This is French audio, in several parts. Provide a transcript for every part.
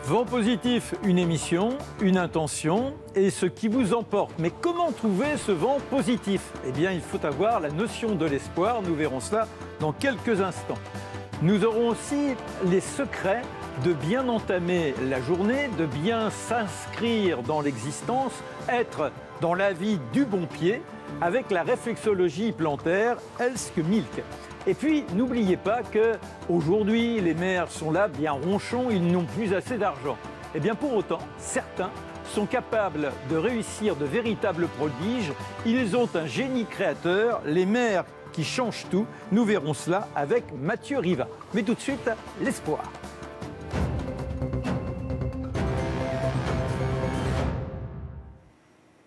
Vent positif, une émission, une intention et ce qui vous emporte. Mais comment trouver ce vent positif? Eh bien, il faut avoir la notion de l'espoir. Nous verrons cela dans quelques instants. Nous aurons aussi les secrets de bien entamer la journée, de bien s'inscrire dans l'existence, être dans la vie du bon pied avec la réflexologie plantaire Elske Milk. Et puis, n'oubliez pas qu'aujourd'hui, les maires sont là, bien ronchons, ils n'ont plus assez d'argent. Et bien pour autant, certains sont capables de réussir de véritables prodiges. Ils ont un génie créateur, les maires qui changent tout. Nous verrons cela avec Mathieu Riva. Mais tout de suite, l'espoir.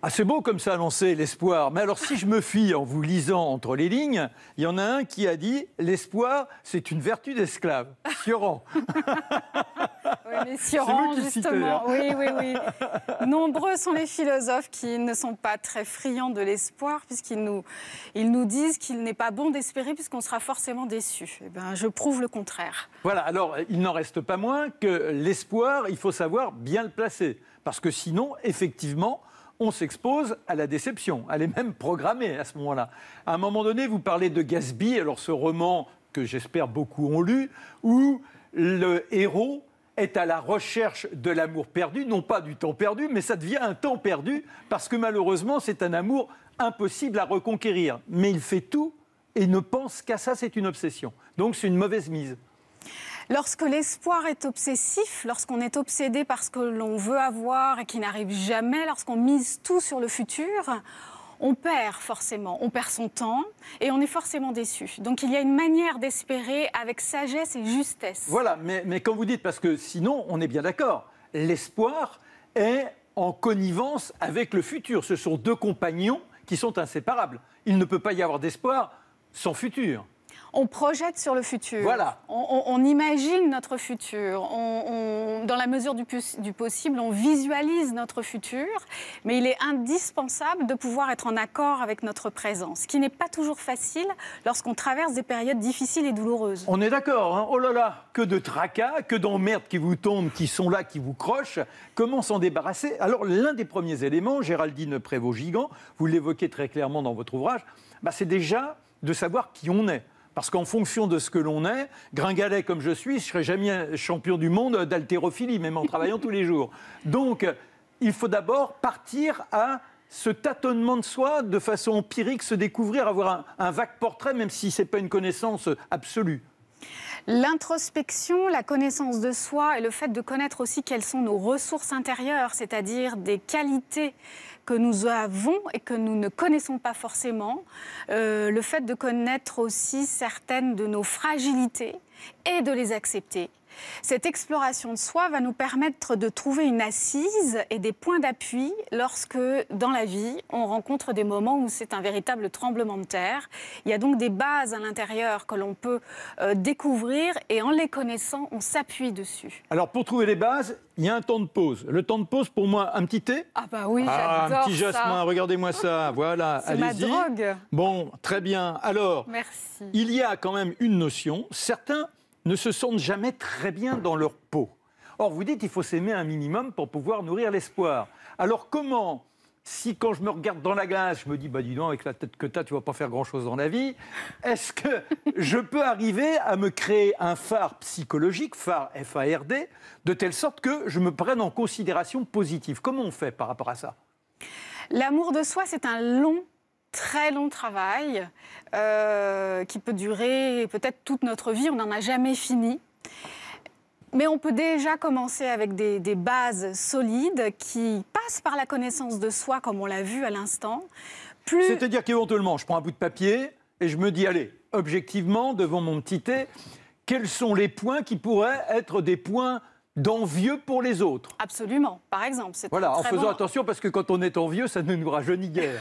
Ah, c'est beau comme ça annoncer l'espoir, mais alors si je me fie en vous lisant entre les lignes, il y en a un qui a dit « l'espoir, c'est une vertu d'esclave ». Sioran. Oui, mais Sioran, justement, oui. Nombreux sont les philosophes qui ne sont pas très friands de l'espoir, puisqu'ils nous disent qu'il n'est pas bon d'espérer, puisqu'on sera forcément déçu. Eh bien, je prouve le contraire. Voilà, alors il n'en reste pas moins que l'espoir, il faut savoir bien le placer, parce que sinon, effectivement, on s'expose à la déception. Elle est même programmée à ce moment-là. À un moment donné, vous parlez de Gatsby, alors ce roman que j'espère beaucoup ont lu, où le héros est à la recherche de l'amour perdu, non pas du temps perdu, mais ça devient un temps perdu, parce que malheureusement, c'est un amour impossible à reconquérir. Mais il fait tout et ne pense qu'à ça, c'est une obsession. Donc c'est une mauvaise mise. Lorsque l'espoir est obsessif, lorsqu'on est obsédé par ce que l'on veut avoir et qui n'arrive jamais, lorsqu'on mise tout sur le futur, on perd forcément, on perd son temps et on est forcément déçu. Donc il y a une manière d'espérer avec sagesse et justesse. Voilà, mais quand vous dites, parce que sinon, on est bien d'accord, l'espoir est en connivence avec le futur. Ce sont deux compagnons qui sont inséparables. Il ne peut pas y avoir d'espoir sans futur. On projette sur le futur. Voilà. On imagine notre futur. Dans la mesure du possible, on visualise notre futur. Mais il est indispensable de pouvoir être en accord avec notre présent. Ce qui n'est pas toujours facile lorsqu'on traverse des périodes difficiles et douloureuses. On est d'accord, hein. Oh là là, que de tracas, que d'emmerdes qui vous tombent, qui sont là, qui vous crochent. Comment s'en débarrasser? Alors, l'un des premiers éléments, Géraldine Prévost-Gigant, vous l'évoquez très clairement dans votre ouvrage, c'est déjà de savoir qui on est. Parce qu'en fonction de ce que l'on est, gringalet comme je suis, je ne serai jamais champion du monde d'haltérophilie, même en travaillant tous les jours. Donc, il faut d'abord partir à ce tâtonnement de soi, de façon empirique, se découvrir, avoir un vague portrait, même si ce n'est pas une connaissance absolue. L'introspection, la connaissance de soi et le fait de connaître aussi quelles sont nos ressources intérieures, c'est-à-dire des qualités que nous avons et que nous ne connaissons pas forcément, le fait de connaître aussi certaines de nos fragilités et de les accepter. Cette exploration de soi va nous permettre de trouver une assise et des points d'appui lorsque, dans la vie, on rencontre des moments où c'est un véritable tremblement de terre. Il y a donc des bases à l'intérieur que l'on peut découvrir et en les connaissant, on s'appuie dessus. Alors, pour trouver les bases, il y a un temps de pause. Le temps de pause, pour moi, un petit thé? Ah bah oui, j'adore un petit ça. jasmin, regardez-moi ça, voilà, c'est ma drogue. Bon, très bien. Alors, merci. Il y a quand même une notion, certains ne se sentent jamais très bien dans leur peau. Or, vous dites qu'il faut s'aimer un minimum pour pouvoir nourrir l'espoir. Alors comment, si quand je me regarde dans la glace, je me dis, dis donc, avec la tête que tu as, tu ne vas pas faire grand-chose dans la vie, est-ce que je peux arriver à me créer un phare psychologique, phare F-A-R-D, de telle sorte que je me prenne en considération positive? Comment on fait par rapport à ça? L'amour de soi, c'est un très long travail qui peut durer peut-être toute notre vie. On n'en a jamais fini. Mais on peut déjà commencer avec des bases solides qui passent par la connaissance de soi, comme on l'a vu à l'instant. C'est-à-dire qu'éventuellement, je prends un bout de papier et je me dis, allez, objectivement, devant mon petit thé, quels sont les points qui pourraient être des points d'envieux pour les autres? Absolument, par exemple. Voilà, en faisant attention, parce que quand on est envieux, ça ne nous rajeunit guère.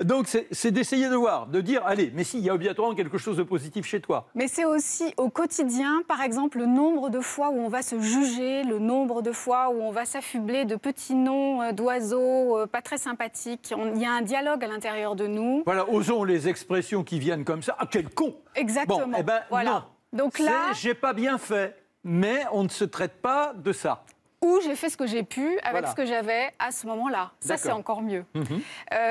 Donc, c'est d'essayer de voir, de dire, allez, mais si, il y a obligatoirement quelque chose de positif chez toi. Mais c'est aussi au quotidien, par exemple, le nombre de fois où on va se juger, le nombre de fois où on va s'affubler de petits noms d'oiseaux pas très sympathiques. Il y a un dialogue à l'intérieur de nous. Voilà, osons les expressions qui viennent comme ça. Ah, quel con! Exactement. Bon, eh ben, voilà. non. Donc là, j'ai pas bien fait. mais on ne se traite pas de ça. Ou j'ai fait ce que j'ai pu avec Voilà. ce que j'avais à ce moment-là. Ça, c'est D'accord. encore mieux.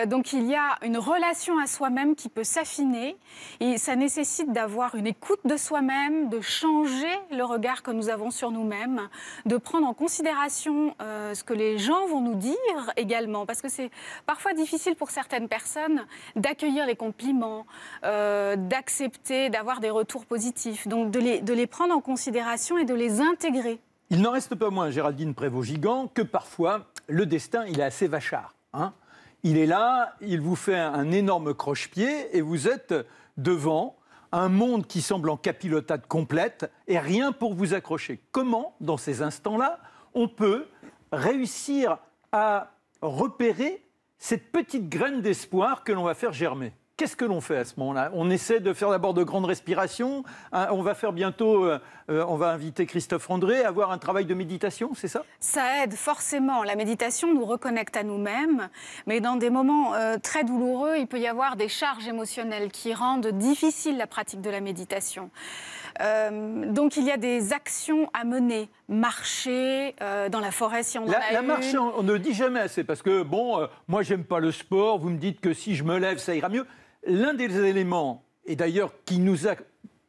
Donc, il y a une relation à soi-même qui peut s'affiner. Et ça nécessite d'avoir une écoute de soi-même, de changer le regard que nous avons sur nous-mêmes, de prendre en considération ce que les gens vont nous dire également. Parce que c'est parfois difficile pour certaines personnes d'accueillir les compliments, d'accepter, d'avoir des retours positifs. Donc, de les prendre en considération et de les intégrer. Il n'en reste pas moins, Géraldine Prévost-Gigant, que parfois, le destin, il est assez vachard. Hein. Il est là, il vous fait un énorme croche-pied et vous êtes devant un monde qui semble en capilotade complète et rien pour vous accrocher. Comment, dans ces instants-là, on peut réussir à repérer cette petite graine d'espoir que l'on va faire germer ? Qu'est-ce que l'on fait à ce moment-là? On essaie de faire d'abord de grandes respirations. On va faire bientôt, on va inviter Christophe André à avoir un travail de méditation, c'est ça? Ça aide forcément. La méditation nous reconnecte à nous-mêmes, mais dans des moments très douloureux, il peut y avoir des charges émotionnelles qui rendent difficile la pratique de la méditation. Donc il y a des actions à mener. Marcher dans la forêt si on en a La une. marche, on ne le dit jamais assez, parce que, bon, moi, j'aime pas le sport, vous me dites que si je me lève, ça ira mieux. L'un des éléments, et d'ailleurs qui nous a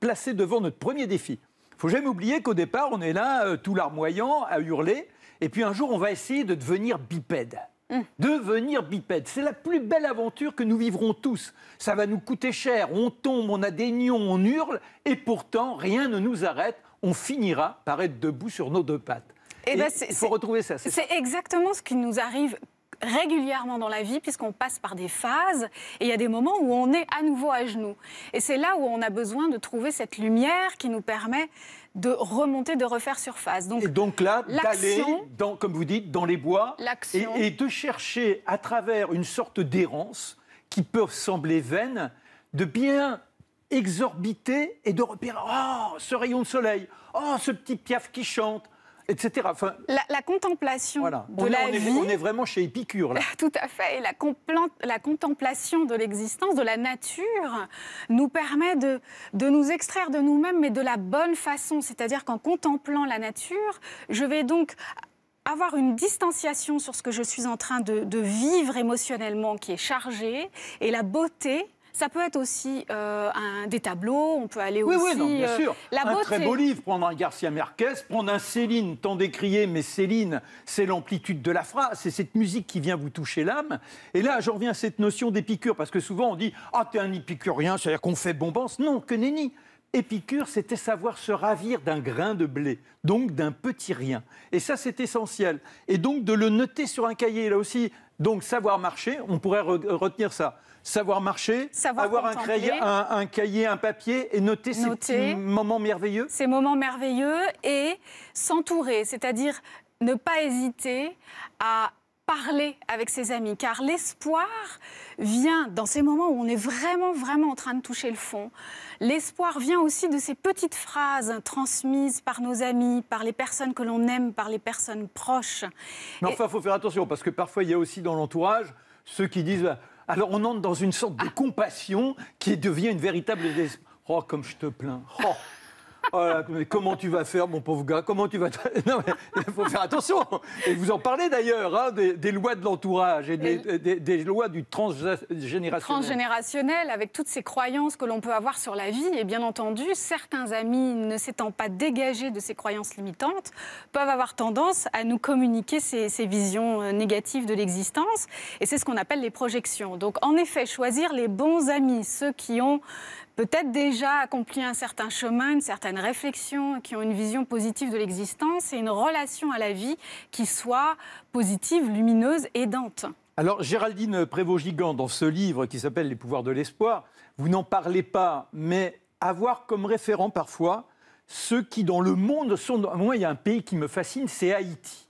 placés devant notre premier défi, il ne faut jamais oublier qu'au départ, on est là, tout larmoyant, à hurler, et puis un jour, on va essayer de devenir bipède. Devenir bipède, c'est la plus belle aventure que nous vivrons tous. Ça va nous coûter cher, on tombe, on a des nions, on hurle, et pourtant, rien ne nous arrête. On finira par être debout sur nos deux pattes. Et ben, il faut retrouver ça. C'est exactement ce qui nous arrive régulièrement dans la vie, puisqu'on passe par des phases, et il y a des moments où on est à nouveau à genoux. Et c'est là où on a besoin de trouver cette lumière qui nous permet de remonter, de refaire surface. Et donc là, d'aller, comme vous dites, dans les bois, et de chercher à travers une sorte d'errance qui peut sembler vaine, de bien exorbiter et de repérer, oh, ce rayon de soleil, oh, ce petit piaf qui chante, etc. Enfin, la contemplation de la vie... On est vraiment chez Épicure, là. Tout à fait. Et la contemplation de l'existence, de la nature, nous permet de nous extraire de nous-mêmes, mais de la bonne façon. C'est-à-dire qu'en contemplant la nature, je vais donc avoir une distanciation sur ce que je suis en train de vivre émotionnellement, qui est chargé, et la beauté... Ça peut être aussi des tableaux, on peut aller aussi... Oui, non, bien sûr. La beauté. Un très beau livre, prendre un Garcia Marquez, prendre un Céline, tant décrié, mais Céline, c'est l'amplitude de la phrase, c'est cette musique qui vient vous toucher l'âme. Et là, j'en reviens à cette notion d'Épicure, parce que souvent on dit « Ah, t'es un épicurien, c'est-à-dire qu'on fait bombance ». Non, que nenni. Épicure, c'était savoir se ravir d'un grain de blé, donc d'un petit rien. Et ça, c'est essentiel. Et donc, de le noter sur un cahier, là aussi. Donc, savoir marcher, on pourrait retenir ça. Savoir marcher, avoir un cahier, un papier et noter ces petits moments merveilleux. Ces moments merveilleux et s'entourer, c'est-à-dire ne pas hésiter à parler avec ses amis, car l'espoir vient dans ces moments où on est vraiment, vraiment en train de toucher le fond. L'espoir vient aussi de ces petites phrases transmises par nos amis, par les personnes que l'on aime, par les personnes proches. Mais enfin, il faut faire attention, parce que parfois, il y a aussi dans l'entourage ceux qui disent... Alors, on entre dans une sorte de compassion qui devient une véritable... Oh, comme je te plains. Oh. Oh là, mais comment tu vas faire, mon pauvre gars? Comment tu vas... Non, mais il faut faire attention. Et vous en parlez d'ailleurs, hein, des lois de l'entourage et des lois du transgénérationnel. Transgénérationnel, avec toutes ces croyances que l'on peut avoir sur la vie. Et bien entendu, certains amis, ne s'étant pas dégagés de ces croyances limitantes, peuvent avoir tendance à nous communiquer ces visions négatives de l'existence. Et c'est ce qu'on appelle les projections. Donc, en effet, choisir les bons amis, ceux qui ont peut-être déjà accompli un certain chemin, une certaine réflexion, qui ont une vision positive de l'existence et une relation à la vie qui soit positive, lumineuse, aidante. Alors, Géraldine Prévost-Gigant, dans ce livre qui s'appelle « Les pouvoirs de l'espoir », vous n'en parlez pas, mais avoir comme référent parfois ceux qui, dans le monde, sont... Moi, il y a un pays qui me fascine, c'est Haïti.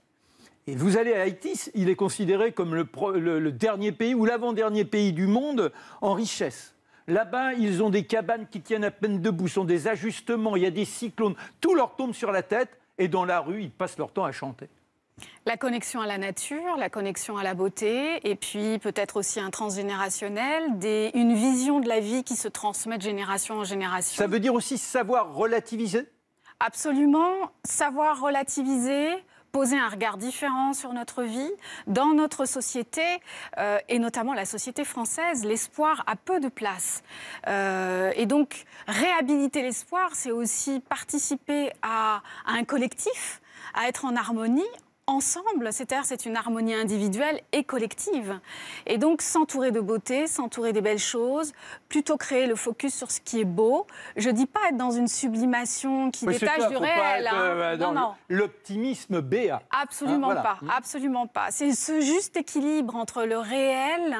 Et vous allez à Haïti, il est considéré comme le dernier pays ou l'avant-dernier pays du monde en richesse. Là-bas, ils ont des cabanes qui tiennent à peine debout, sont des ajustements, il y a des cyclones. Tout leur tombe sur la tête et dans la rue, ils passent leur temps à chanter. La connexion à la nature, la connexion à la beauté, et puis peut-être aussi un transgénérationnel, une vision de la vie qui se transmet de génération en génération. Ça veut dire aussi savoir relativiser ? Absolument, savoir relativiser, poser un regard différent sur notre vie, dans notre société, et notamment la société française, l'espoir a peu de place. Et donc, réhabiliter l'espoir, c'est aussi participer à un collectif, à être en harmonie, ensemble, c'est-à-dire c'est une harmonie individuelle et collective. Et donc s'entourer de beauté, s'entourer des belles choses, plutôt créer le focus sur ce qui est beau. Je ne dis pas être dans une sublimation qui détache du réel. Non. L'optimisme béat. Absolument pas, absolument pas. C'est ce juste équilibre entre le réel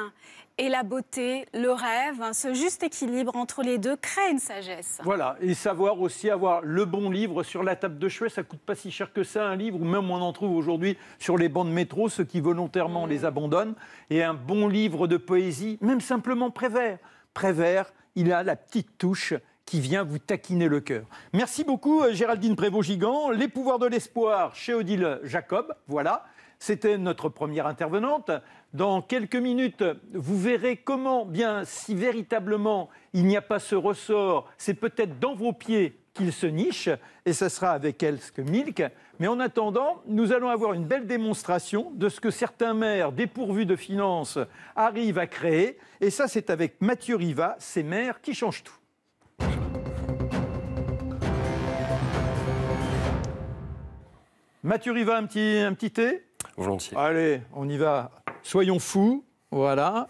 et la beauté, le rêve, ce juste équilibre entre les deux crée une sagesse. Voilà, et savoir aussi avoir le bon livre sur la table de chevet, ça ne coûte pas si cher que ça, un livre, ou même on en trouve aujourd'hui sur les bancs de métro, ceux qui volontairement les abandonnent, et un bon livre de poésie, même simplement Prévert. Prévert, il a la petite touche qui vient vous taquiner le cœur. Merci beaucoup Géraldine Prévost-Gigand, Les pouvoirs de l'espoir chez Odile Jacob, voilà. C'était notre première intervenante. Dans quelques minutes, vous verrez comment, bien, si véritablement il n'y a pas ce ressort, c'est peut-être dans vos pieds qu'il se niche, et ce sera avec Elske Milk. Mais en attendant, nous allons avoir une belle démonstration de ce que certains maires dépourvus de finances arrivent à créer. Et ça, c'est avec Mathieu Riva, ces maires qui changent tout. Mathieu Riva, un petit thé ? Volontiers. Allez, on y va. Soyons fous, voilà.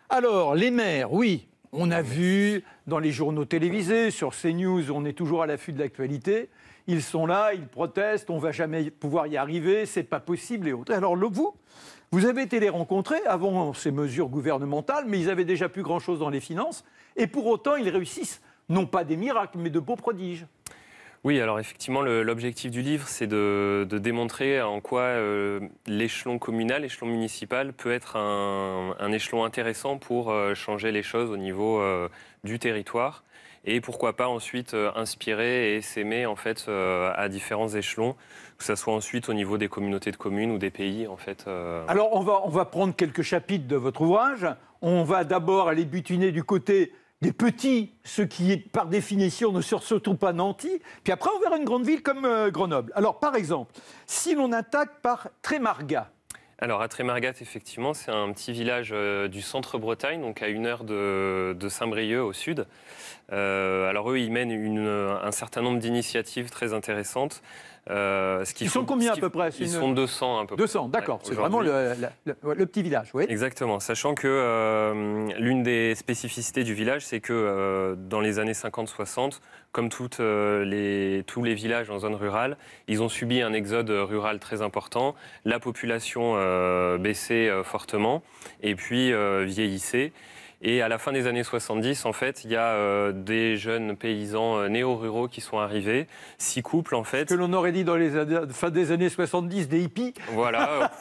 Alors, les maires, oui, on a vu dans les journaux télévisés, sur CNews, on est toujours à l'affût de l'actualité. Ils sont là, ils protestent, on ne va jamais pouvoir y arriver, c'est pas possible et autres. Alors, vous avez été les rencontrer avant ces mesures gouvernementales, mais ils avaient déjà plus grand-chose dans les finances. Et pour autant, ils réussissent, non pas des miracles, mais de beaux prodiges. Oui, alors effectivement, l'objectif du livre, c'est de démontrer en quoi l'échelon communal, l'échelon municipal peut être un échelon intéressant pour changer les choses au niveau du territoire et pourquoi pas ensuite inspirer et s'aimer en fait à différents échelons, que ce soit ensuite au niveau des communautés de communes ou des pays en fait. Alors on va prendre quelques chapitres de votre ouvrage. On va d'abord aller butiner du côté des petits, ceux qui, par définition, ne sont surtout pas nantis. Puis après, on verra une grande ville comme Grenoble. Alors, par exemple, si l'on attaque par Trémargat. Alors, à Trémargat, effectivement, c'est un petit village du centre-Bretagne, donc à 1 heure de Saint-Brieuc, au sud. Alors, eux, ils mènent un certain nombre d'initiatives très intéressantes. Ils sont combien à peu près? Ils sont 200 à peu près. 200, d'accord. C'est vraiment le petit village, oui. Exactement. Sachant que l'une des spécificités du village, c'est que dans les années 50-60, comme tous les villages en zone rurale, ils ont subi un exode rural très important. La population baissait fortement et puis vieillissait. Et à la fin des années 70, en fait, il y a des jeunes paysans néo-ruraux qui sont arrivés, 6 couples, en fait. Ce que l'on aurait dit dans les fin des années 70, des hippies. Voilà,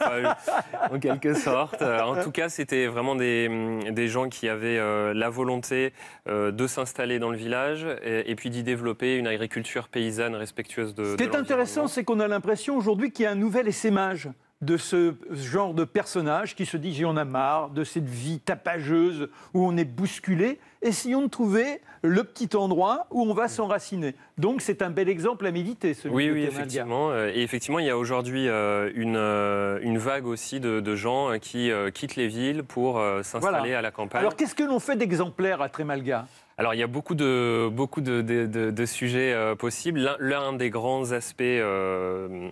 en quelque sorte. En tout cas, c'était vraiment des gens qui avaient la volonté de s'installer dans le village et puis d'y développer une agriculture paysanne respectueuse de l'environnement. Ce qui est intéressant, c'est qu'on a l'impression aujourd'hui qu'il y a un nouvel essaimage de ce genre de personnage qui se dit « j'en ai marre de cette vie tapageuse où on est bousculé, essayons de trouver le petit endroit où on va s'enraciner ». Donc c'est un bel exemple à méditer, celui de Oui, effectivement. Et effectivement, il y a aujourd'hui une vague aussi de gens qui quittent les villes pour s'installer à la campagne. Alors qu'est-ce que l'on fait d'exemplaires à Trémalgat ? Alors, il y a beaucoup de sujets possibles. L'un des grands aspects de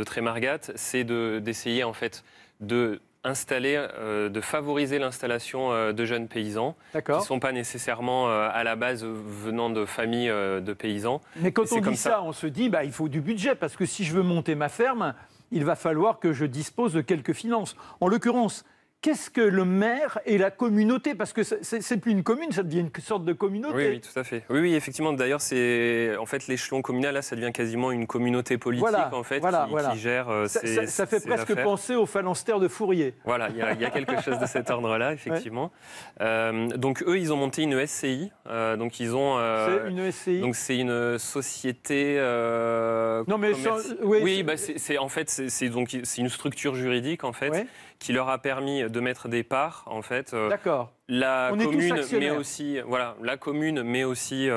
Trémargat, c'est d'essayer en fait de favoriser l'installation de jeunes paysans qui ne sont pas nécessairement à la base venant de familles de paysans. Mais quand on dit ça, on se dit il faut du budget, parce que si je veux monter ma ferme, il va falloir que je dispose de quelques finances. En l'occurrence, qu'est-ce que le maire et la communauté? Parce que c'est plus une commune, ça devient une sorte de communauté. Oui, tout à fait. Oui, effectivement. D'ailleurs, c'est en fait l'échelon communal, là, ça devient quasiment une communauté politique en fait, qui gère ça fait presque affaires. Penser aux phalanstères de Fourier. Voilà, il y a quelque chose de cet ordre-là, effectivement. Donc eux, ils ont monté une SCI. Donc ils ont. C'est une SCI. Donc c'est une société. Non mais oui, c'est en fait c'est une structure juridique en fait qui leur a permis de mettre des parts en fait. D'accord. La On est tous commune, mais actionnaires. aussi, voilà, la commune, mais aussi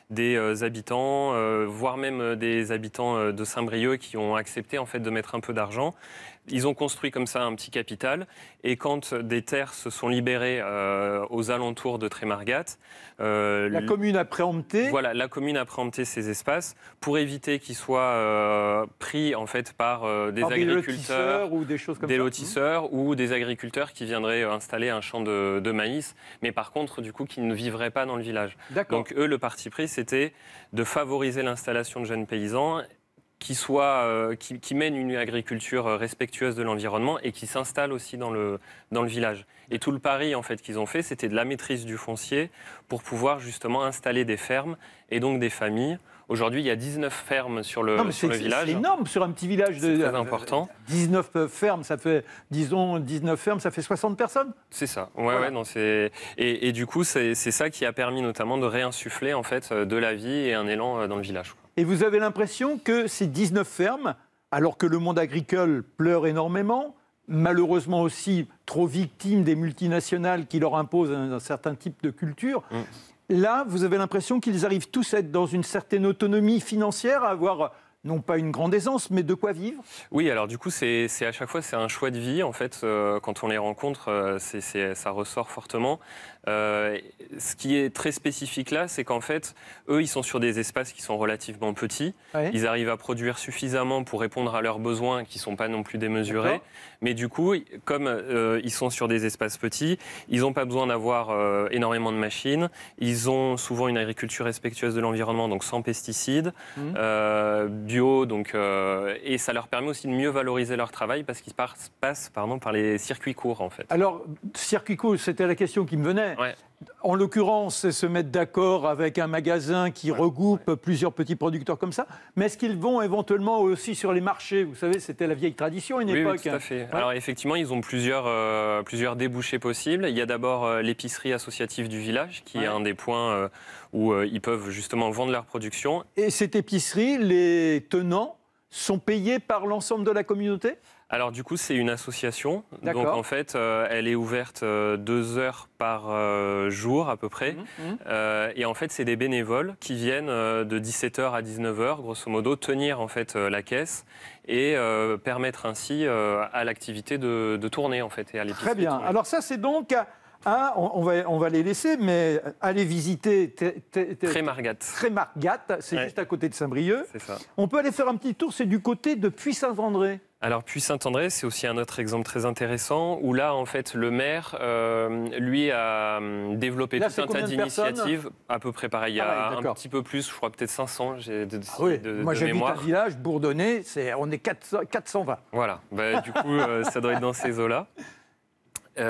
des habitants, voire même des habitants de Saint-Brieuc qui ont accepté en fait de mettre un peu d'argent. Ils ont construit comme ça un petit capital. Et quand des terres se sont libérées aux alentours de Trémargat, La commune a préempté. voilà, la commune a préempté ces espaces pour éviter qu'ils soient pris en fait par des Par des agriculteurs, lotisseurs ou des choses comme des ça. lotisseurs ou des agriculteurs qui viendraient installer un champ de maïs, mais par contre, du coup, qui ne vivraient pas dans le village. D'accord. Donc, eux, le parti pris, c'était de favoriser l'installation de jeunes paysans qui mènent une agriculture respectueuse de l'environnement et qui s'installent aussi dans le village. Et tout le pari, en fait, qu'ils ont fait, c'était de la maîtrise du foncier pour pouvoir justement installer des fermes et donc des familles. Aujourd'hui, il y a 19 fermes sur le village. C'est énorme sur un petit village. C'est très important. 19 fermes, ça fait, disons, 19 fermes, ça fait 60 personnes. C'est ça. Voilà. Non, et du coup, c'est ça qui a permis notamment de réinsuffler en fait de la vie et un élan dans le village. Et vous avez l'impression que ces 19 fermes, alors que le monde agricole pleure énormément, malheureusement aussi trop victime des multinationales qui leur imposent un certain type de culture, là, vous avez l'impression qu'ils arrivent tous à être dans une certaine autonomie financière, à avoir non pas une grande aisance, mais de quoi vivre? Oui, alors du coup, c'est à chaque fois, c'est un choix de vie. En fait, quand on les rencontre, ça ressort fortement. Ce qui est très spécifique là, c'est qu'en fait, eux, ils sont sur des espaces qui sont relativement petits. Ouais. Ils arrivent à produire suffisamment pour répondre à leurs besoins qui ne sont pas non plus démesurés. D'accord. Mais du coup, comme ils sont sur des espaces petits, ils n'ont pas besoin d'avoir énormément de machines. Ils ont souvent une agriculture respectueuse de l'environnement, donc sans pesticides, bio. Donc, et ça leur permet aussi de mieux valoriser leur travail parce qu'ils passent par les circuits courts, en fait. Alors, circuit court, c'était la question qui me venait. Ouais. En l'occurrence, c'est se mettre d'accord avec un magasin qui regroupe plusieurs petits producteurs comme ça. Mais est-ce qu'ils vont éventuellement aussi sur les marchés? Vous savez, c'était la vieille tradition à une époque. Oui, tout à fait. Ouais. Alors effectivement, ils ont plusieurs débouchés possibles. Il y a d'abord l'épicerie associative du village, qui est un des points où ils peuvent justement vendre leur production. Et cette épicerie, les tenants sont payés par l'ensemble de la communauté? Alors du coup, c'est une association. D'accord. Donc en fait, elle est ouverte 2 heures par jour à peu près. Et en fait, c'est des bénévoles qui viennent de 17h à 19h, grosso modo, tenir en fait la caisse et permettre ainsi à l'activité de tourner en fait et à l'épicerie. Très bien. tourner. Alors ça, c'est donc... on va les laisser, mais allez visiter Trémargat. Trémargat, c'est Ouais. juste à côté de Saint-Brieuc. C'est ça. On peut aller faire un petit tour, c'est du côté de Puy-Saint-André. Alors Puy-Saint-André, c'est aussi un autre exemple très intéressant où là, en fait, le maire, lui, a développé Là, tout c'est un tas combien de personnes? d'initiatives. À peu près pareil. Il y a Pareil, un d'accord. petit peu plus, je crois peut-être 500 Oui, de moi j'habite un mémoire. village bourdonnais, on est 420. Voilà. Bah, du coup, ça doit être dans ces eaux-là. Et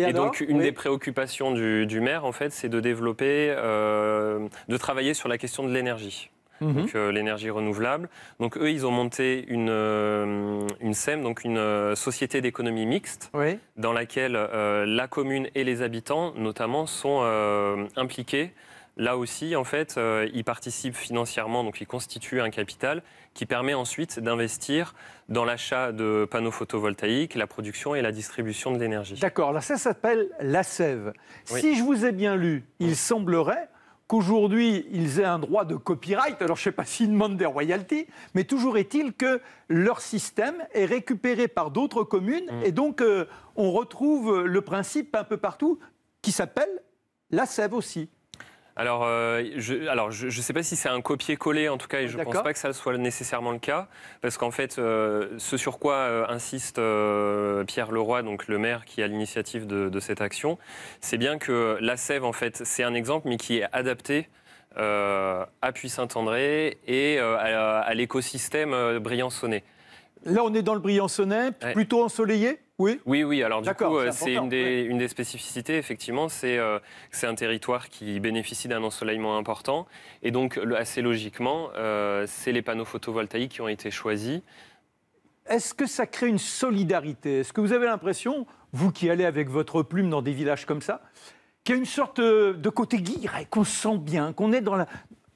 alors, donc, une oui. des préoccupations du maire, en fait, c'est de développer, de travailler sur la question de l'énergie. Donc l'énergie renouvelable. Donc eux, ils ont monté une SEM, donc une société d'économie mixte, Oui. dans laquelle la commune et les habitants, notamment, sont impliqués. Là aussi, en fait, ils participent financièrement, donc ils constituent un capital qui permet ensuite d'investir dans l'achat de panneaux photovoltaïques, la production et la distribution de l'énergie. D'accord, là ça s'appelle la sève. Oui. Si je vous ai bien lu, il semblerait qu'aujourd'hui, ils aient un droit de copyright. Alors, je ne sais pas s'ils demandent des royalties, mais toujours est-il que leur système est récupéré par d'autres communes. Et donc, on retrouve le principe un peu partout qui s'appelle la sève aussi. Alors, je sais pas si c'est un copier-coller, en tout cas, et je ne pense D'accord. pas que ça soit nécessairement le cas, parce qu'en fait, ce sur quoi insiste Pierre Leroy, donc le maire qui a l'initiative de cette action, c'est bien que la sève, en fait, c'est un exemple, mais qui est adapté à Puy-Saint-André et à l'écosystème briançonnais. Là, on est dans le Briançonnais, Ouais. plutôt ensoleillé, oui. Oui, alors du D'accord, coup, c'est c'est important, une des spécificités, effectivement, c'est un territoire qui bénéficie d'un ensoleillement important. Et donc, assez logiquement, c'est les panneaux photovoltaïques qui ont été choisis. Est-ce que ça crée une solidarité? Est-ce que vous avez l'impression, vous qui allez avec votre plume dans des villages comme ça, qu'il y a une sorte de côté guiré, qu'on se sent bien, qu'on est dans la...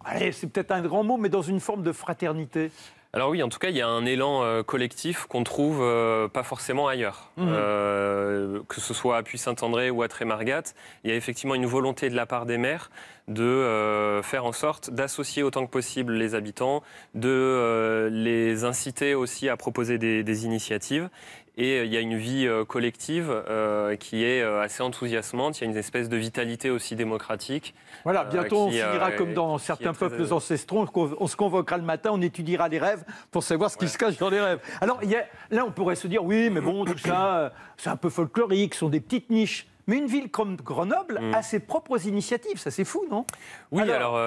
Allez, c'est peut-être un grand mot, mais dans une forme de fraternité? Alors oui, en tout cas, il y a un élan collectif qu'on trouve pas forcément ailleurs. Que ce soit à Puy-Saint-André ou à Trémargat, il y a effectivement une volonté de la part des maires de faire en sorte d'associer autant que possible les habitants, de les inciter aussi à proposer des initiatives. Et il y a une vie collective qui est assez enthousiasmante. Il y a une espèce de vitalité aussi démocratique. Voilà, bientôt on finira comme dans certains peuples ancestraux. On se convoquera le matin, on étudiera les rêves pour savoir ce qui se cache dans les rêves. Alors là, on pourrait se dire, oui, mais bon, tout ça, c'est un peu folklorique, ce sont des petites niches. Mais une ville comme Grenoble a ses propres initiatives, ça c'est fou, non? Oui, alors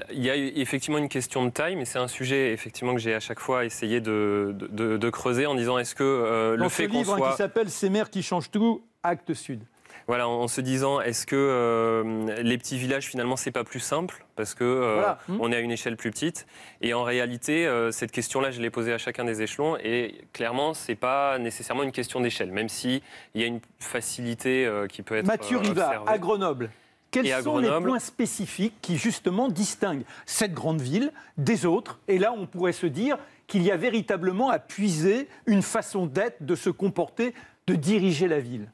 il y a effectivement une question de taille, mais c'est un sujet effectivement que j'ai à chaque fois essayé de creuser en disant est-ce que le fait qu'on soit... Dans ce livre qui s'appelle « Ces maires qui changent tout », Actes Sud. Voilà, en se disant, est-ce que les petits villages, finalement, c'est pas plus simple parce que on est à une échelle plus petite. Et en réalité, cette question-là, je l'ai posée à chacun des échelons. Et clairement, c'est pas nécessairement une question d'échelle, même s'il y a une facilité qui peut être Mathieu Riva, à Grenoble. Quels sont les points spécifiques qui, justement, distinguent cette grande ville des autres? Et là, on pourrait se dire qu'il y a véritablement à puiser une façon d'être, de se comporter, de diriger la ville.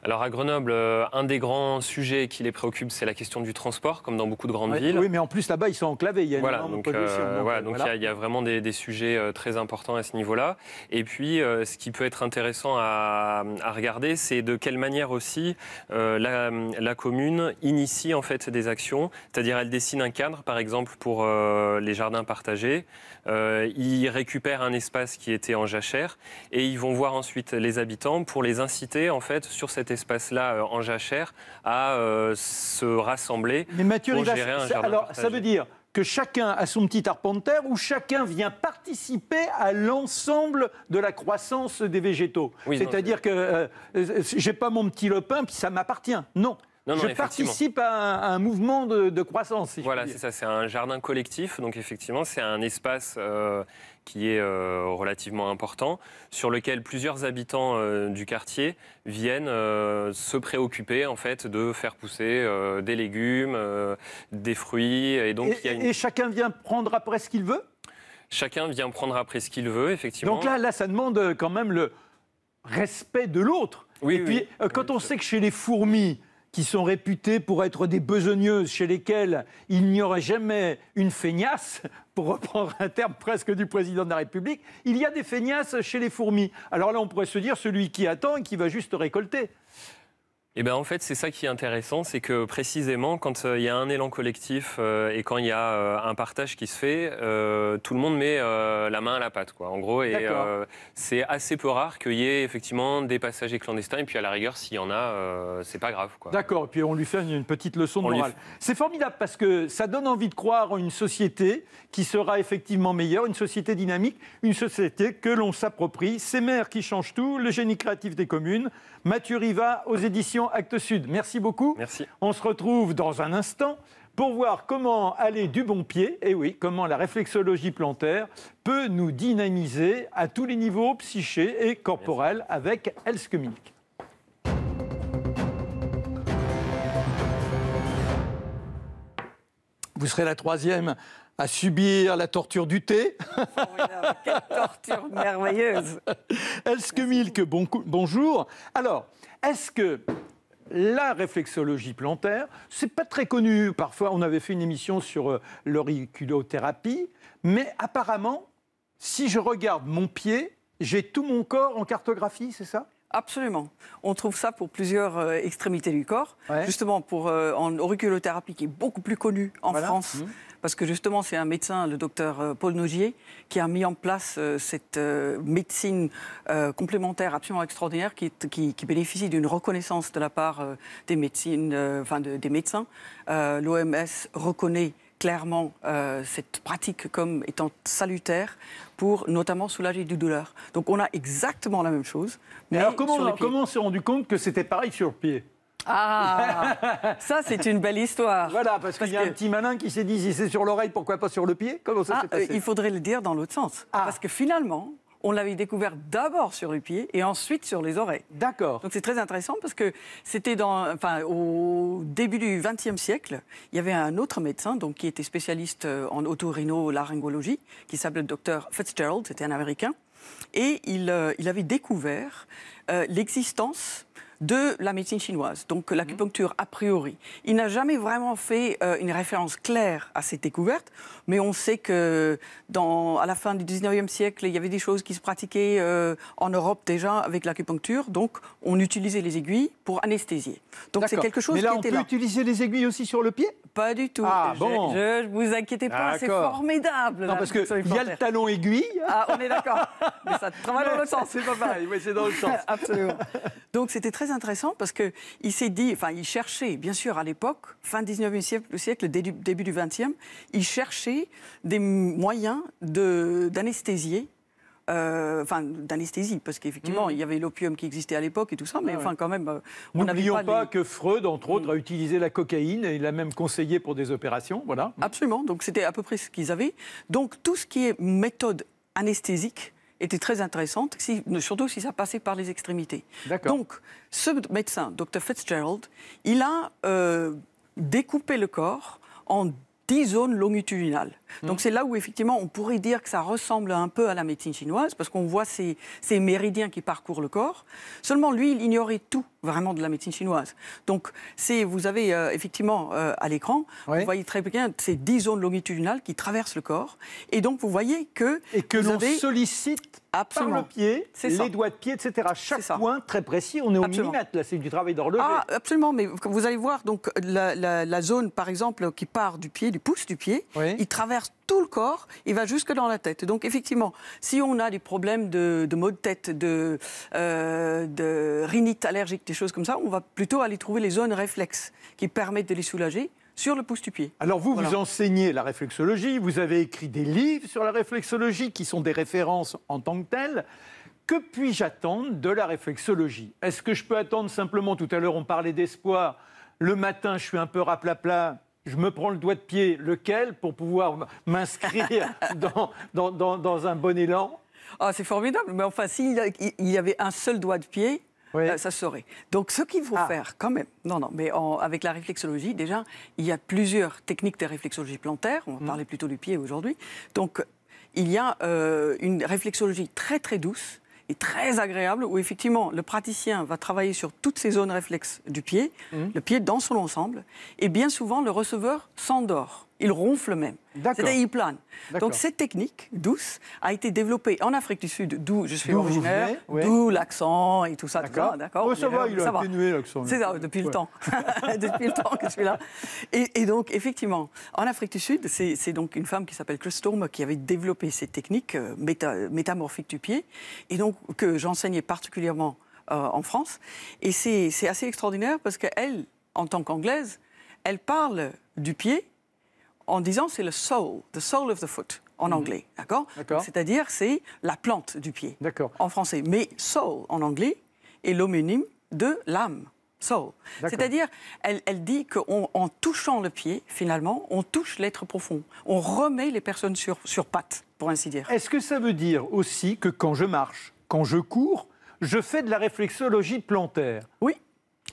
Alors à Grenoble, un des grands sujets qui les préoccupe, c'est la question du transport, comme dans beaucoup de grandes villes. Oui, mais en plus là-bas, ils sont enclavés. Il y a donc il y a vraiment des sujets très importants à ce niveau-là. Et puis, ce qui peut être intéressant à regarder, c'est de quelle manière aussi la commune initie en fait des actions. C'est-à-dire, elle dessine un cadre, par exemple, pour les jardins partagés. Ils récupèrent un espace qui était en jachère et ils vont voir ensuite les habitants pour les inciter en fait sur cet espace-là en jachère à se rassembler. Mais Mathieu pour Rivas, gérer un jardin alors partagé. ça veut dire que chacun a son petit arpentaire ou chacun vient participer à l'ensemble de la croissance des végétaux. Oui, c'est-à-dire que j'ai pas mon petit lopin puis ça m'appartient. Non. Je participe à un mouvement de croissance. Si voilà, c'est ça, c'est un jardin collectif. Donc effectivement, c'est un espace qui est relativement important, sur lequel plusieurs habitants du quartier viennent se préoccuper en fait de faire pousser des légumes, des fruits. Et donc et chacun vient prendre après ce qu'il veut. Chacun vient prendre après ce qu'il veut, effectivement. Donc là, ça demande quand même le respect de l'autre. Oui, et puis, quand on sait que chez les fourmis, qui sont réputées pour être des besogneuses, chez lesquelles il n'y aurait jamais une feignasse, pour reprendre un terme presque du président de la République, il y a des feignasses chez les fourmis. Alors là, on pourrait se dire celui qui attend et qui va juste récolter. Eh bien, en fait, c'est ça qui est intéressant, c'est que précisément, quand il y a un élan collectif et quand il y a un partage qui se fait, tout le monde met la main à la pâte, quoi. En gros, et c'est assez peu rare qu'il y ait effectivement des passagers clandestins. Et puis, à la rigueur, s'il y en a, c'est pas grave, quoi. D'accord. Et puis, on lui fait une petite leçon de morale. C'est formidable parce que ça donne envie de croire en une société qui sera effectivement meilleure, une société dynamique, une société que l'on s'approprie. Ces maires qui changent tout, le génie créatif des communes. Mathieu Riva aux éditions Actes Sud. Merci beaucoup. Merci. On se retrouve dans un instant pour voir comment aller du bon pied, et oui, comment la réflexologie plantaire peut nous dynamiser à tous les niveaux, psyché et corporel, avec Elske Milk. Vous serez la troisième à subir la torture du thé. Formidable, quelle torture merveilleuse. Elske Milk, bonjour. Alors, est-ce que la réflexologie plantaire, c'est pas très connu. Parfois, on avait fait une émission sur l'auriculothérapie, mais apparemment, si je regarde mon pied, j'ai tout mon corps en cartographie, c'est ça ? Absolument. On trouve ça pour plusieurs extrémités du corps. Ouais. Justement, en auriculothérapie, qui est beaucoup plus connue en France. Parce que justement, c'est un médecin, le docteur Paul Nogier, qui a mis en place cette médecine complémentaire absolument extraordinaire, qui bénéficie d'une reconnaissance de la part des médecins. L'OMS reconnaît clairement cette pratique comme étant salutaire pour notamment soulager des douleurs. Donc on a exactement la même chose. Mais alors comment on s'est rendu compte que c'était pareil sur le pied ? Ah, ça c'est une belle histoire. Voilà, parce qu'il y a un petit malin qui s'est dit si c'est sur l'oreille, pourquoi pas sur le pied ? Comment ça s'est passé ? Il faudrait le dire dans l'autre sens. Parce que finalement, on l'avait découvert d'abord sur les pieds et ensuite sur les oreilles. D'accord. Donc c'est très intéressant parce que c'était au début du XXe siècle, il y avait un autre médecin donc, qui était spécialiste en otorhinolaryngologie, qui s'appelait le docteur Fitzgerald, c'était un Américain, et il avait découvert l'existence de la médecine chinoise, donc l'acupuncture a priori. Il n'a jamais vraiment fait une référence claire à cette découverte, mais on sait que à la fin du 19e siècle, il y avait des choses qui se pratiquaient en Europe déjà avec l'acupuncture, donc on utilisait les aiguilles pour anesthésier. Donc c'est quelque chose qui était là. Mais là, on peut utiliser les aiguilles aussi sur le pied ? Pas du tout. Ah bon. Je vous inquiétez pas, c'est formidable. Non, parce qu'il y a le talon aiguille. Ah, on est d'accord. Mais ça travaille dans le sens. C'est pas pareil, oui, c'est dans le sens. Absolument. Donc c'était très intéressant parce qu'il s'est dit, il cherchait, bien sûr, à l'époque, fin 19e siècle, début du 20e, il cherchait des moyens d'anesthésier. D'anesthésie, parce qu'effectivement, il y avait l'opium qui existait à l'époque et tout ça, mais quand même, on n'avait pas... N'oublions pas que Freud, entre autres, a utilisé la cocaïne et il l'a même conseillé pour des opérations, voilà. Absolument, donc c'était à peu près ce qu'ils avaient. Donc tout ce qui est méthode anesthésique était très intéressante, surtout si ça passait par les extrémités. Donc, ce médecin, Dr. Fitzgerald, il a découpé le corps en 10 zones longitudinales. Donc c'est là où effectivement on pourrait dire que ça ressemble un peu à la médecine chinoise parce qu'on voit ces méridiens qui parcourent le corps. Seulement lui, il ignorait tout vraiment de la médecine chinoise. Donc vous avez effectivement à l'écran, vous voyez très bien ces 10 zones longitudinales qui traversent le corps. Et donc vous voyez que... Et que l'on sollicite par le pied, les doigts de pied, etc. Chaque point très précis, on est au millimètre, là c'est du travail d'horloger. Ah, absolument, mais vous allez voir donc la zone par exemple qui part du pied, du pouce du pied, il traverse tout le corps, il va jusque dans la tête. Donc effectivement, si on a des problèmes de maux de tête, de rhinite allergique, des choses comme ça, on va plutôt aller trouver les zones réflexes qui permettent de les soulager sur le pouce du pied. Alors vous enseignez la réflexologie, vous avez écrit des livres sur la réflexologie qui sont des références en tant que telles. Que puis-je attendre de la réflexologie ? Est-ce que je peux attendre simplement, tout à l'heure on parlait d'espoir, le matin je suis un peu raplapla, je me prends le doigt de pied, lequel, pour pouvoir m'inscrire dans un bon élan ? Ah, c'est formidable, mais enfin, s'il y avait un seul doigt de pied, ça se saurait. Donc, ce qu'il faut faire, quand même, mais avec la réflexologie, déjà, il y a plusieurs techniques de réflexologie plantaire, on va parler plutôt du pied aujourd'hui. Donc, il y a une réflexologie très, très douce, et très agréable, où effectivement le praticien va travailler sur toutes ces zones réflexes du pied, le pied dans son ensemble, et bien souvent le receveur s'endort. Il ronfle même. C'est-à-dire il plane. Donc cette technique douce a été développée en Afrique du Sud, d'où je suis originaire, d'où l'accent et tout ça. D'accord. Ça va, il a atténué l'accent. C'est ça, depuis le temps. Depuis le temps que je suis là. Et donc effectivement, en Afrique du Sud, c'est donc une femme qui s'appelle Chris Storm qui avait développé cette technique métamorphique du pied, et donc que j'enseignais particulièrement en France. Et c'est assez extraordinaire parce qu'elle, en tant qu'anglaise, elle parle du pied en disant c'est le soul, the soul of the foot, en anglais, d'accord. C'est-à-dire c'est la plante du pied, en français. Mais soul, en anglais, est l'homonyme de l'âme, soul. C'est-à-dire, elle dit qu'en touchant le pied, finalement, on touche l'être profond. On remet les personnes sur pattes, pour ainsi dire. Est-ce que ça veut dire aussi que quand je marche, quand je cours, je fais de la réflexologie plantaire ? Oui.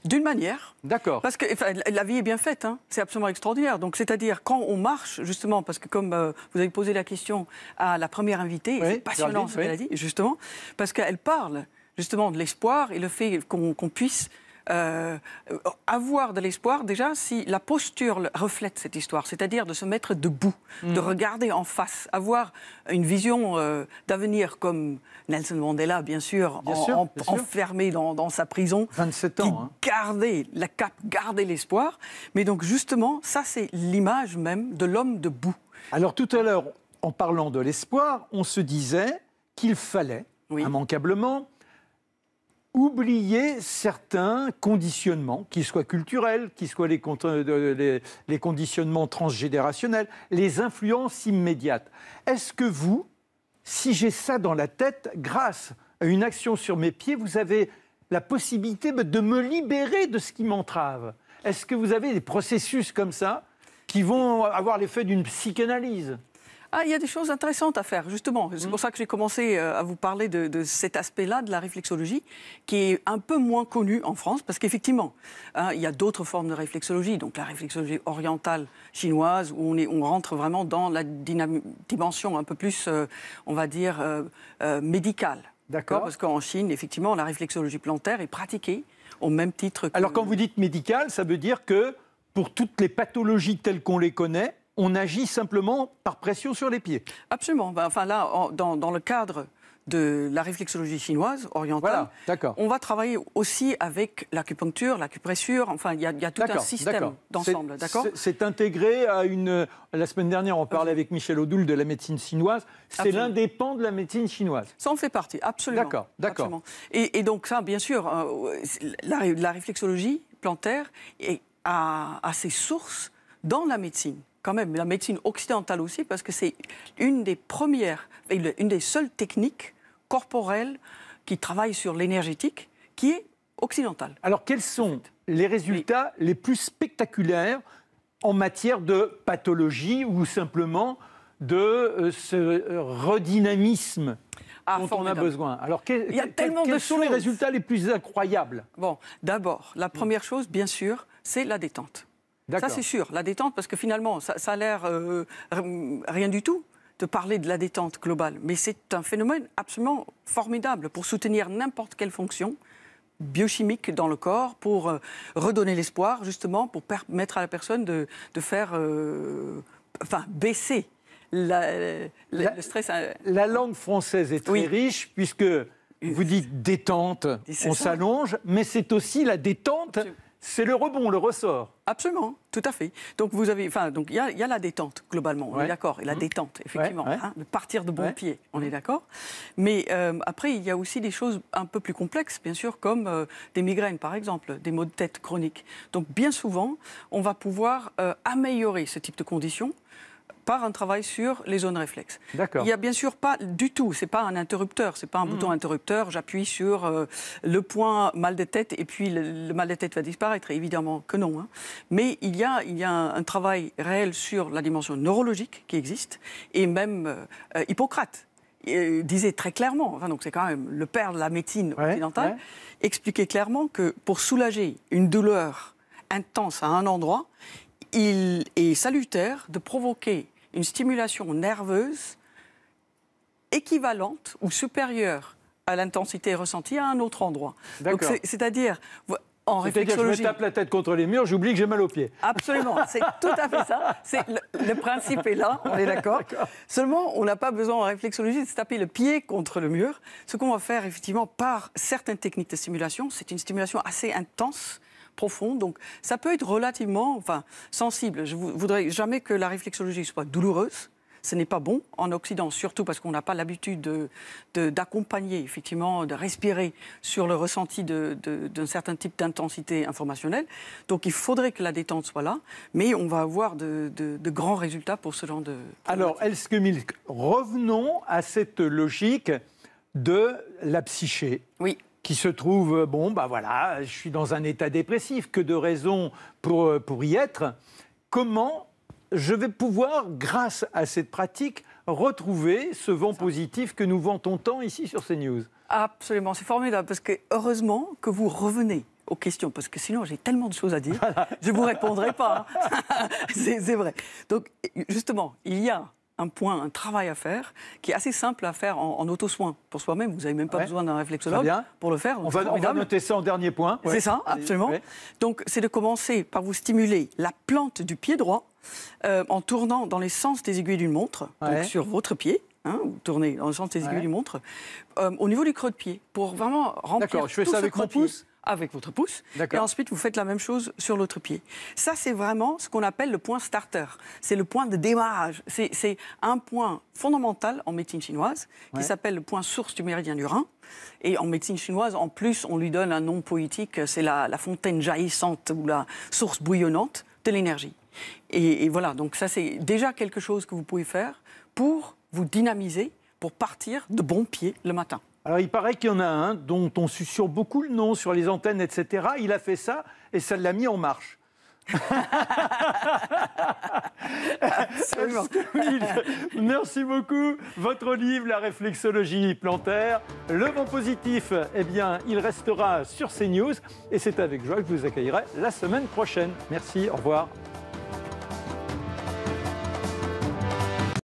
D'une manière. D'accord. Parce que la vie est bien faite, hein. C'est absolument extraordinaire. Donc, c'est-à-dire, quand on marche, justement, parce que comme vous avez posé la question à la première invitée, c'est passionnant ce qu'elle a dit, justement, parce qu'elle parle, justement, de l'espoir et le fait qu'on puisse avoir de l'espoir, déjà, si la posture reflète cette histoire, c'est-à-dire de se mettre debout, de regarder en face, avoir une vision d'avenir comme Nelson Mandela, bien sûr, enfermé dans sa prison. 27 ans. Garder la cape, garder l'espoir. Mais donc, justement, ça, c'est l'image même de l'homme debout. Alors, tout à l'heure, en parlant de l'espoir, on se disait qu'il fallait, immanquablement, oublier certains conditionnements, qu'ils soient culturels, qu'ils soient les conditionnements transgénérationnels, les influences immédiates. Est-ce que vous, si j'ai ça dans la tête, grâce à une action sur mes pieds, vous avez la possibilité de me libérer de ce qui m'entrave ? Est-ce que vous avez des processus comme ça qui vont avoir l'effet d'une psychanalyse ? Il y a des choses intéressantes à faire, justement. C'est pour ça que j'ai commencé à vous parler de cet aspect-là de la réflexologie, qui est un peu moins connu en France, parce qu'effectivement, il y a d'autres formes de réflexologie, donc la réflexologie orientale chinoise, où on rentre vraiment dans la dimension un peu plus, on va dire, médicale. D'accord. Parce qu'en Chine, effectivement, la réflexologie plantaire est pratiquée au même titre que... Alors, quand vous dites médical, ça veut dire que pour toutes les pathologies telles qu'on les connaît, on agit simplement par pression sur les pieds. Absolument. Enfin là, dans le cadre de la réflexologie chinoise, orientale, on va travailler aussi avec l'acupuncture, l'acupressure, enfin il y a tout un système d'ensemble. C'est intégré à une... La semaine dernière, on parlait avec Michel Odoul de la médecine chinoise. C'est l'un des pans de la médecine chinoise. Ça en fait partie, absolument. D'accord. Et donc ça, bien sûr, la réflexologie plantaire a ses sources dans la médecine. Quand même, la médecine occidentale aussi, parce que c'est une des premières, une des seules techniques corporelles qui travaillent sur l'énergétique, qui est occidentale. Alors, quels sont les résultats les plus spectaculaires en matière de pathologie ou simplement de ce redynamisme dont on a besoin? Alors, quels sont les résultats les plus incroyables? Bon, d'abord, la première chose, bien sûr, c'est la détente. Ça, c'est sûr, la détente, parce que finalement, ça a l'air rien du tout de parler de la détente globale. Mais c'est un phénomène absolument formidable pour soutenir n'importe quelle fonction biochimique dans le corps, pour redonner l'espoir, justement, pour permettre à la personne de faire baisser le stress. La langue française est très riche, puisque vous dites détente, on s'allonge, mais c'est aussi la détente. C'est le rebond, le ressort. Absolument, tout à fait. Donc vous avez, donc il y a la détente globalement, on est d'accord, et la détente effectivement, de partir de bon pied, on est d'accord. Mais après il y a aussi des choses un peu plus complexes, bien sûr, comme des migraines par exemple, des maux de tête chroniques. Donc bien souvent, on va pouvoir améliorer ce type de conditions par un travail sur les zones réflexes. Il n'y a bien sûr pas du tout, c'est pas un interrupteur, c'est pas un bouton interrupteur, j'appuie sur le point mal de tête et puis le mal de tête va disparaître, évidemment que non. Hein. Mais il y a un travail réel sur la dimension neurologique qui existe, et même Hippocrate disait très clairement, donc c'est quand même le père de la médecine occidentale, expliquait clairement que pour soulager une douleur intense à un endroit, il est salutaire de provoquer une stimulation nerveuse équivalente ou supérieure à l'intensité ressentie à un autre endroit. C'est-à-dire, en réflexologie... Je me tape la tête contre les murs, j'oublie que j'ai mal aux pieds. Absolument, c'est tout à fait ça. Le principe est là, on est d'accord. Seulement, on n'a pas besoin en réflexologie de se taper le pied contre le mur. Ce qu'on va faire, effectivement, par certaines techniques de stimulation, c'est une stimulation assez intense, profond, donc ça peut être relativement sensible. Je ne voudrais jamais que la réflexologie soit douloureuse. Ce n'est pas bon en Occident, surtout parce qu'on n'a pas l'habitude d'accompagner, effectivement, de respirer sur le ressenti d'un certain type d'intensité informationnelle. Donc il faudrait que la détente soit là, mais on va avoir de grands résultats pour ce genre de... Alors, Elske Milk, revenons à cette logique de la psyché. Oui. Qui se trouve, je suis dans un état dépressif, que de raisons pour y être. Comment je vais pouvoir, grâce à cette pratique, retrouver ce vent positif que nous vantons tant ici sur CNews? Absolument, c'est formidable, parce que heureusement que vous revenez aux questions, parce que sinon j'ai tellement de choses à dire, je ne vous répondrai pas. Hein. C'est vrai. Donc, justement, il y a un travail à faire, qui est assez simple à faire en auto-soin pour soi-même. Vous n'avez même pas besoin d'un réflexologue pour le faire. On va noter ça en dernier point. C'est ça, absolument. Donc, c'est de commencer par vous stimuler la plante du pied droit en tournant dans les sens des aiguilles d'une montre, donc sur votre pied. Vous tournez dans le sens des aiguilles d'une montre, au niveau du creux de pied, pour vraiment remplir. D'accord, je fais ça avec mon pouce. Avec votre pouce, et ensuite vous faites la même chose sur l'autre pied. Ça, c'est vraiment ce qu'on appelle le point starter. C'est le point de démarrage. C'est un point fondamental en médecine chinoise qui s'appelle le point source du méridien du Rhin. Et en médecine chinoise, en plus, on lui donne un nom poétique, c'est la fontaine jaillissante ou la source bouillonnante de l'énergie. Et voilà, donc ça, c'est déjà quelque chose que vous pouvez faire pour vous dynamiser, pour partir de bon pied le matin. Alors, il paraît qu'il y en a un dont on susurre beaucoup le nom sur les antennes, etc. Il a fait ça et ça l'a mis en marche. Absolument. Merci beaucoup. Votre livre, La réflexologie plantaire, le vent positif, eh bien, il restera sur CNews. Et c'est avec joie que je vous accueillerai la semaine prochaine. Merci, au revoir.